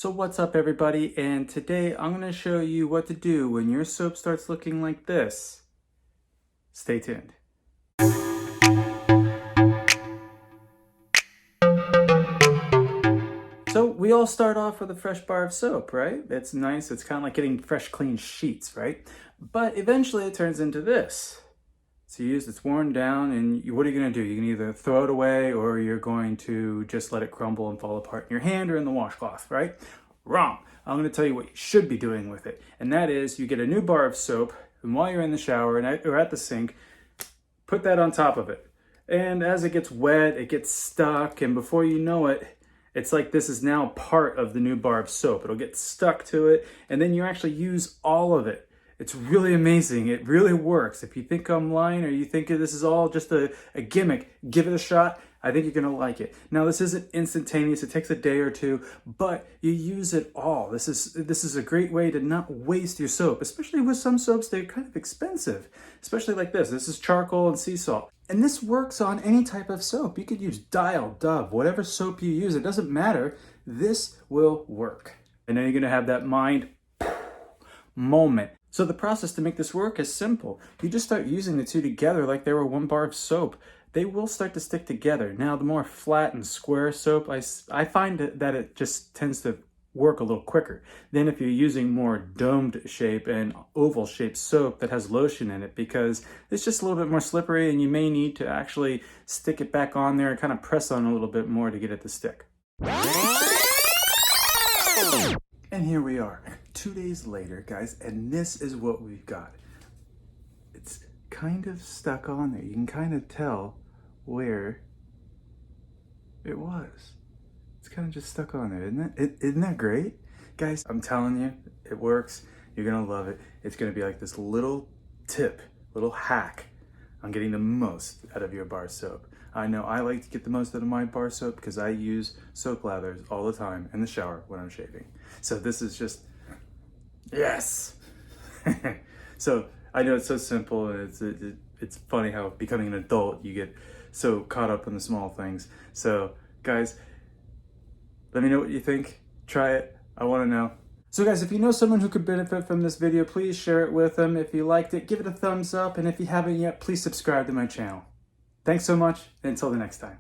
So what's up everybody, and today I'm going to show you what to do when your soap starts looking like this. Stay tuned. So we all start off with a fresh bar of soap, right? It's nice, it's kind of like getting fresh clean sheets, right? But eventually it turns into this. It's worn down, and what are you going to do? You can either throw it away or you're going to just let it crumble and fall apart in your hand or in the washcloth, right? Wrong. I'm going to tell you what you should be doing with it. And that is you get a new bar of soap, and while you're in the shower or at the sink, put that on top of it. And as it gets wet, it gets stuck, and before you know it, it's like this is now part of the new bar of soap. It'll get stuck to it, and then you actually use all of it. It's really amazing. It really works. If you think I'm lying or you think this is all just a gimmick, give it a shot. I think you're going to like it. Now, this isn't instantaneous. It takes a day or two, but you use it all. This is a great way to not waste your soap, especially with some soaps. They're kind of expensive, especially like this. This is charcoal and sea salt. And this works on any type of soap. You could use Dial, Dove, whatever soap you use. It doesn't matter. This will work. And then you're going to have that mind moment. So the process to make this work is simple. You just start using the two together like they were one bar of soap. They will start to stick together. Now, the more flat and square soap, I find that it just tends to work a little quicker than if you're using more domed shape and oval shaped soap that has lotion in it, because it's just a little bit more slippery and you may need to actually stick it back on there and kind of press on a little bit more to get it to stick. And here we are, 2 days later, guys, and this is what we've got. It's kind of stuck on there. You can kind of tell where it was. It's kind of just stuck on there, isn't it? Isn't that great? Guys, I'm telling you, it works. You're gonna love it. It's gonna be like this little tip, little hack on getting the most out of your bar soap. I know I like to get the most out of my bar soap because I use soap lathers all the time in the shower when I'm shaving. So this is just, yes! So I know it's so simple, and it's funny how becoming an adult you get so caught up in the small things. So guys, let me know what you think. Try it. I want to know. So guys, if you know someone who could benefit from this video, please share it with them. If you liked it, give it a thumbs up. And if you haven't yet, please subscribe to my channel. Thanks so much, and until the next time.